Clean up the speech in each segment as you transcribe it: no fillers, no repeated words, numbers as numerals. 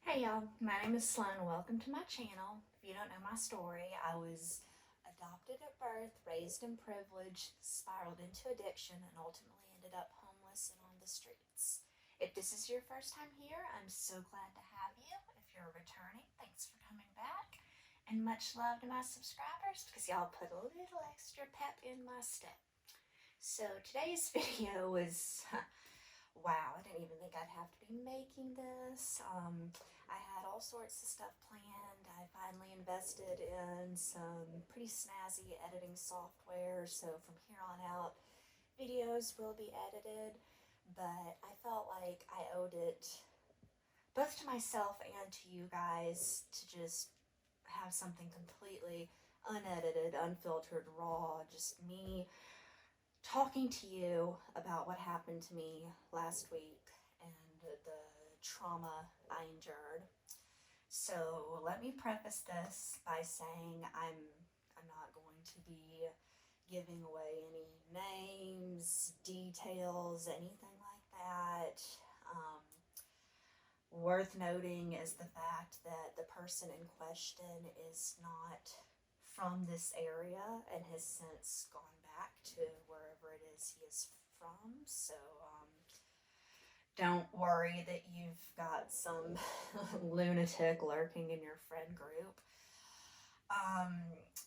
Hey y'all, my name is Sloan. Welcome to my channel. If you don't know my story, I was adopted at birth, raised in privilege, spiraled into addiction, and ultimately ended up homeless and on the streets. If this is your first time here, I'm so glad to have you. If you're returning, thanks for coming back. And much love to my subscribers because y'all put a little extra pep in my step. So today's video was wow, I didn't even think I'd have to be making this. I had all sorts of stuff planned. I finally invested in some pretty snazzy editing software, so from here on out, videos will be edited, but I felt like I owed it both to myself and to you guys to just have something completely unedited, unfiltered, raw, just me talking to you about what happened to me last week and the trauma I endured. So let me preface this by saying I'm not going to be giving away any names, details, anything like that. Um, Worth noting is the fact that the person in question is not from this area and has since gone back to wherever it is he is from. So don't worry that you've got some lunatic lurking in your friend group.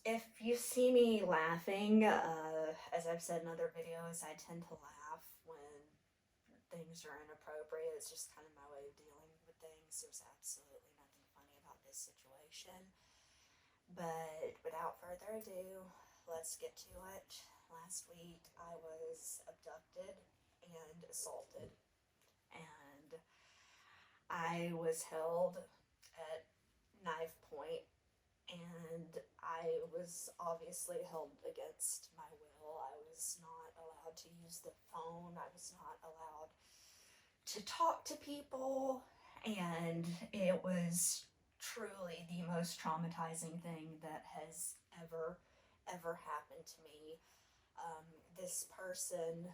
If you see me laughing, as I've said in other videos, I tend to laugh when things are inappropriate. It's just kind of my way of dealing with things. There's absolutely nothing funny about this situation. But without further ado, let's get to it. Last week, I was abducted and assaulted, and I was held at knife point, and I was obviously held against my will. I was not allowed to use the phone. I was not allowed to talk to people, and it was truly the most traumatizing thing that has ever happened to me. This person,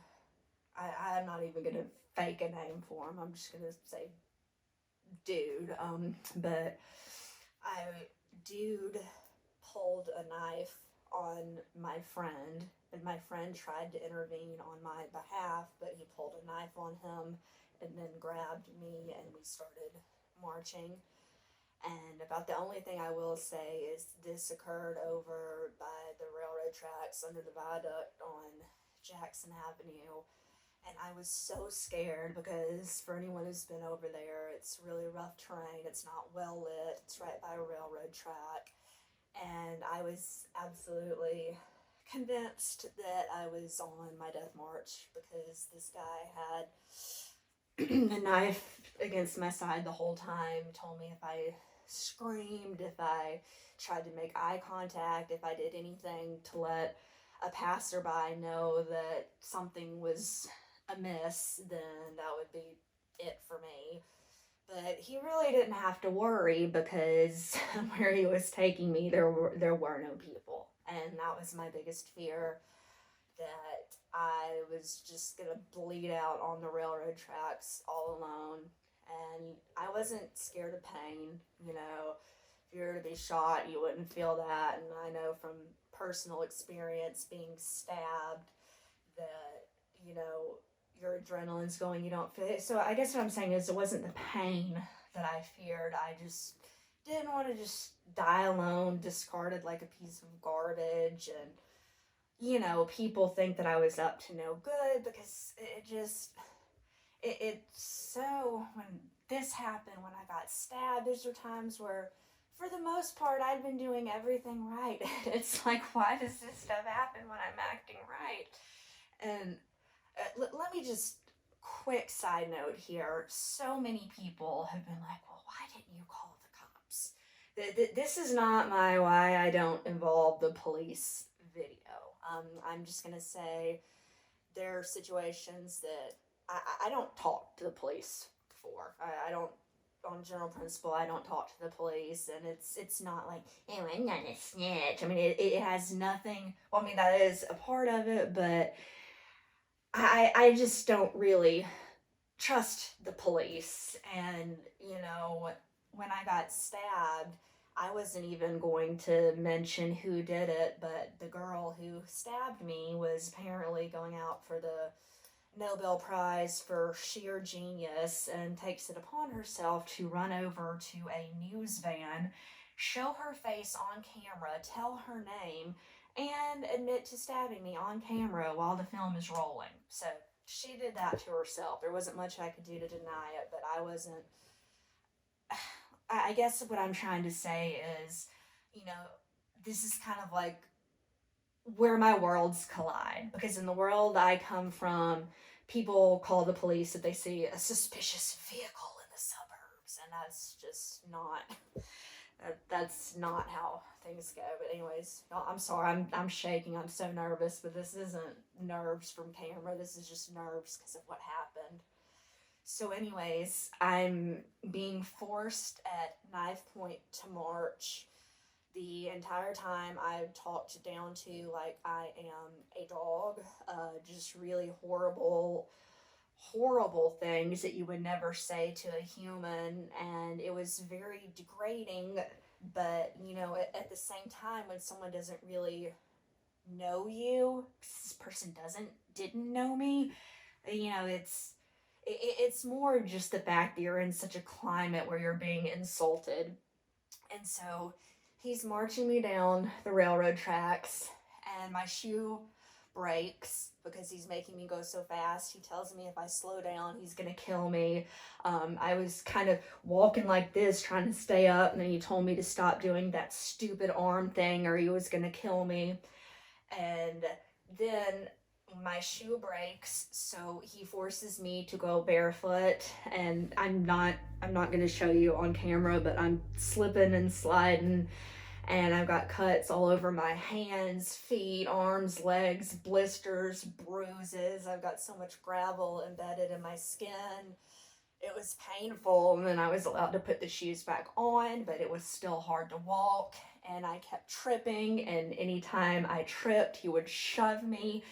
I'm not even gonna fake a name for him. I'm just gonna say dude. But I dude pulled a knife on my friend, and my friend tried to intervene on my behalf, but he pulled a knife on him and then grabbed me, and we started marching. And about the only thing I will say is this occurred over by the railroad tracks under the viaduct on Jackson Avenue. And I was so scared because for anyone who's been over there, it's really rough terrain. It's not well lit. It's right by a railroad track. And I was absolutely convinced that I was on my death march because this guy had a knife against my side the whole time, told me if I screamed, if I tried to make eye contact, if I did anything to let a passerby know that something was amiss, then that would be it for me. But he really didn't have to worry because where he was taking me, there were no people, and that was my biggest fear, that I was just gonna bleed out on the railroad tracks all alone. And I wasn't scared of pain. You know, if you were to be shot, you wouldn't feel that. And I know from personal experience being stabbed that, you know, your adrenaline's going, you don't feel it. So I guess what I'm saying is it wasn't the pain that I feared. I just didn't want to just die alone, discarded like a piece of garbage. And, you know, people think that I was up to no good because it's so, when this happened, when I got stabbed, those were times where, for the most part, I'd been doing everything right. It's like, why does this stuff happen when I'm acting right? And let me just quick side note here. So many people have been like, well, why didn't you call the cops? This is not my why I don't involve the police video. I'm just going to say there are situations that I don't talk to the police for. I don't, on general principle, I don't talk to the police, and it's not like, oh, I'm not a snitch. I mean, it has nothing. Well, I mean, that is a part of it, but I just don't really trust the police. And, you know, when I got stabbed, I wasn't even going to mention who did it, but the girl who stabbed me was apparently going out for the Nobel Prize for sheer genius and takes it upon herself to run over to a news van, show her face on camera, tell her name, and admit to stabbing me on camera while the film is rolling. So she did that to herself. There wasn't much I could do to deny it, but I wasn't. I guess what I'm trying to say is, you know, this is kind of like where my worlds collide, because in the world I come from, people call the police if they see a suspicious vehicle in the suburbs, and that's just not that's not how things go. But anyways, I'm sorry, I'm shaking, I'm so nervous, but this isn't nerves from camera, this is just nerves because of what happened. So anyways, I'm being forced at knife point to march. The entire time I've talked down to like I am a dog, just really horrible things that you would never say to a human, and it was very degrading. But at the same time, when someone doesn't really know you, this person didn't know me, it's more just the fact that you're in such a climate where you're being insulted. And so he's marching me down the railroad tracks, and my shoe breaks because he's making me go so fast. He tells me if I slow down, he's gonna kill me. I was kind of walking like this, trying to stay up, and then he told me to stop doing that stupid arm thing, or he was gonna kill me. And then my shoe breaks, so he forces me to go barefoot, and I'm not going to show you on camera, but I'm slipping and sliding, and I've got cuts all over my hands, feet, arms, legs, blisters, bruises. I've got so much gravel embedded in my skin. It was painful, and then I was allowed to put the shoes back on, but it was still hard to walk, and I kept tripping, and anytime I tripped, he would shove me,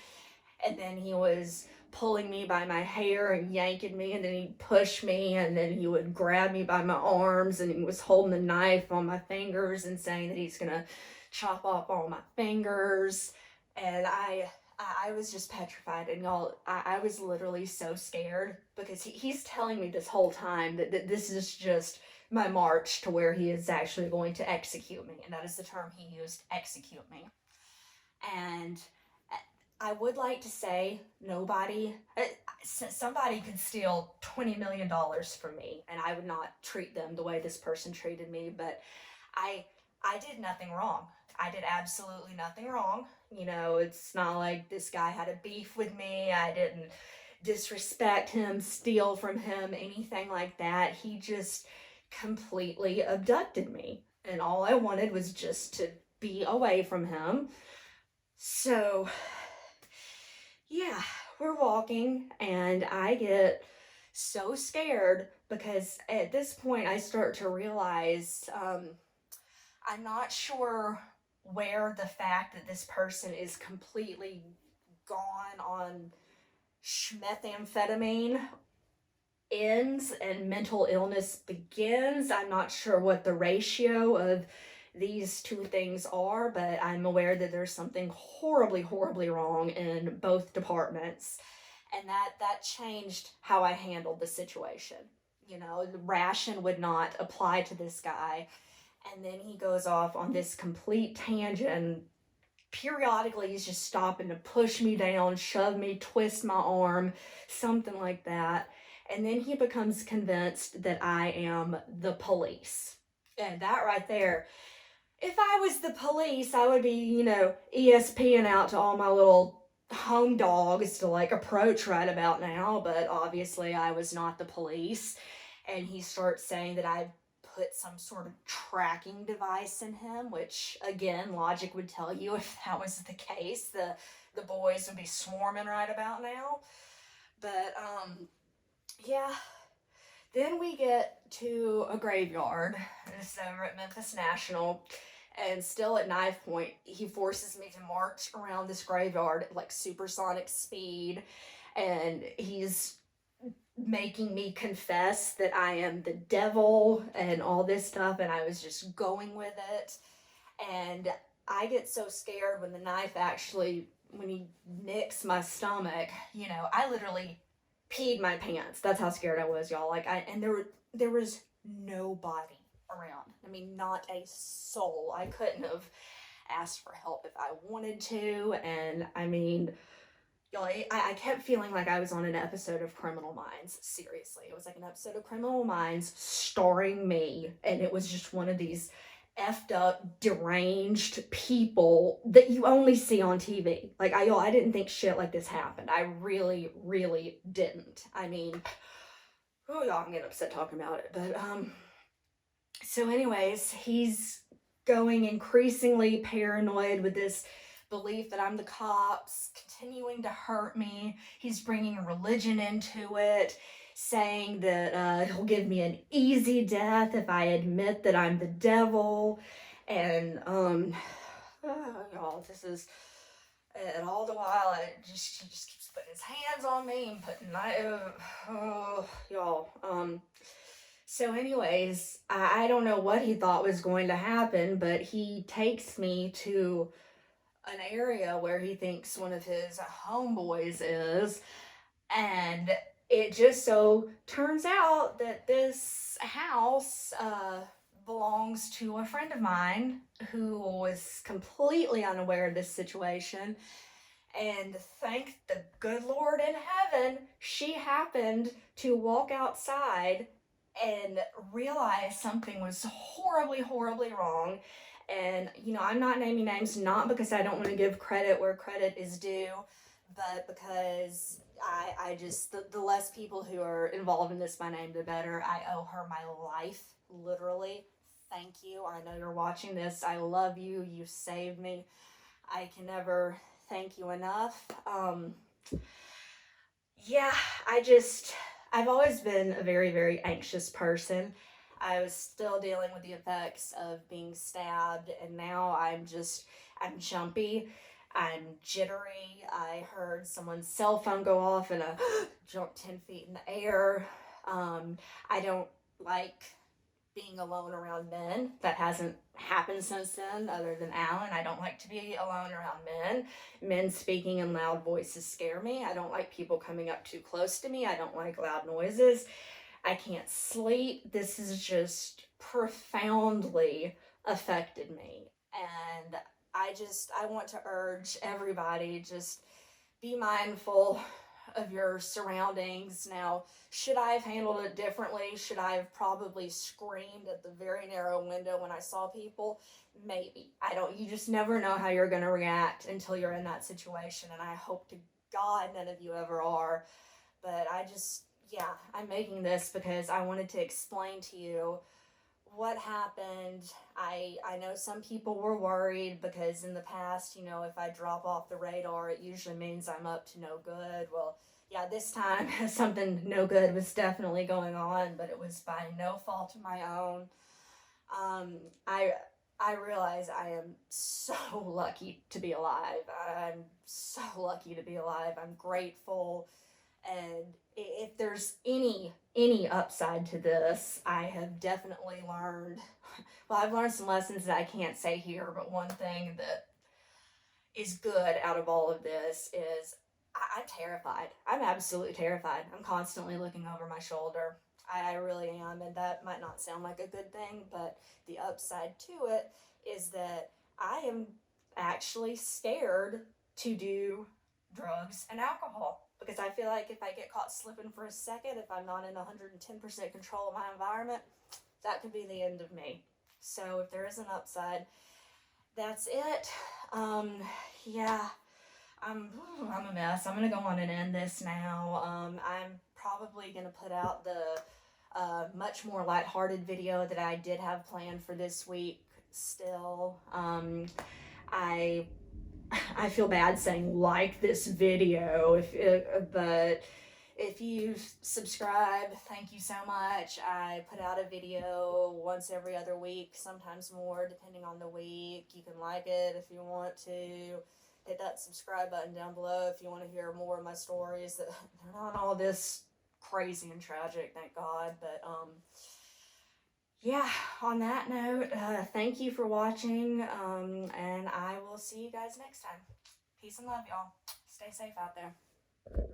and then he was pulling me by my hair and yanking me, and then he'd push me, and then he would grab me by my arms, and he was holding the knife on my fingers and saying that he's gonna chop off all my fingers. And I was just petrified, and y'all, I was literally so scared because he's telling me this whole time that this is just my march to where he is actually going to execute me, and that is the term he used, execute me. And I would like to say somebody could steal $20 million from me, and I would not treat them the way this person treated me. But I I did nothing wrong. I did absolutely nothing wrong. It's not like this guy had a beef with me. I didn't disrespect him, steal from him, anything like that. He just completely abducted me, and all I wanted was just to be away from him. So yeah, we're walking, and I get so scared because at this point I start to realize I'm not sure where the fact that this person is completely gone on methamphetamine ends and mental illness begins. I'm not sure what the ratio of these two things are, but I'm aware that there's something horribly, horribly wrong in both departments. And that changed how I handled the situation. The ration would not apply to this guy. And then he goes off on this complete tangent. Periodically, he's just stopping to push me down, shove me, twist my arm, something like that. And then he becomes convinced that I am the police. And that right there, if I was the police, I would be, ESPing out to all my little home dogs to like approach right about now. But obviously, I was not the police. And he starts saying that I put some sort of tracking device in him, which again, logic would tell you if that was the case, the boys would be swarming right about now. But yeah. Then we get to a graveyard. It's over at Memphis National. And still at knife point, he forces me to march around this graveyard at like supersonic speed. And he's making me confess that I am the devil and all this stuff, and I was just going with it. And I get so scared when the knife actually, when he nicks my stomach, I literally peed my pants. That's how scared I was, y'all. And there was nobody around. I mean, not a soul. I couldn't have asked for help if I wanted to. And I mean, y'all, I kept feeling like I was on an episode of Criminal Minds. Seriously, it was like an episode of Criminal Minds starring me, and it was just one of these effed up, deranged people that you only see on TV. Like, I didn't think shit like this happened. I really, really didn't. I mean, oh, y'all, I'm getting upset talking about it. But, so anyways, he's going increasingly paranoid with this belief that I'm the cops, continuing to hurt me. He's bringing religion into it, saying that he'll give me an easy death if I admit that I'm the devil. And, y'all, this is, and all the while, he just keeps putting his hands on me and putting, y'all, so anyways, I don't know what he thought was going to happen, but he takes me to an area where he thinks one of his homeboys is, and it just so turns out that this house belongs to a friend of mine who was completely unaware of this situation. And thank the good Lord in heaven, she happened to walk outside and realize something was horribly, horribly wrong. And, I'm not naming names, not because I don't want to give credit where credit is due, but because I just, the less people who are involved in this by name, the better. I owe her my life, literally. Thank you. I know you're watching this. I love you. You saved me. I can never thank you enough. Yeah, I've always been a very, very anxious person. I was still dealing with the effects of being stabbed, and now I'm jumpy, I'm jittery. I heard someone's cell phone go off and I jumped 10 feet in the air. I don't like being alone around men. That hasn't happened since then, other than Alan. I don't like to be alone around men. Men speaking in loud voices scare me. I don't like people coming up too close to me. I don't like loud noises. I can't sleep. This has just profoundly affected me. And I want to urge everybody, just be mindful of your surroundings. Now, should I have handled it differently? Should I have probably screamed at the very narrow window when I saw people? Maybe. You just never know how you're going to react until you're in that situation. And I hope to God none of you ever are. But I'm making this because I wanted to explain to you what happened. I know some people were worried because in the past, if I drop off the radar, it usually means I'm up to no good. Well, yeah, this time something no good was definitely going on, but it was by no fault of my own. I realize I am so lucky to be alive. I'm so lucky to be alive. I'm grateful. And if there's any upside to this, I have definitely learned, well, I've learned some lessons that I can't say here, but one thing that is good out of all of this is I'm terrified. I'm absolutely terrified. I'm constantly looking over my shoulder. I really am, and that might not sound like a good thing, but the upside to it is that I am actually scared to do drugs and alcohol, because I feel like if I get caught slipping for a second, if I'm not in 110% control of my environment, that could be the end of me. So if there is an upside, that's it. Yeah, I'm a mess. I'm gonna go on and end this now. I'm probably gonna put out the much more lighthearted video that I did have planned for this week still. I feel bad saying like this video, but if you subscribe, thank you so much. I put out a video once every other week, sometimes more depending on the week. You can like it if you want to. Hit that subscribe button down below if you want to hear more of my stories. They're not all this crazy and tragic, thank God. But yeah, on that note, thank you for watching, and I will see you guys next time. Peace and love, y'all. Stay safe out there.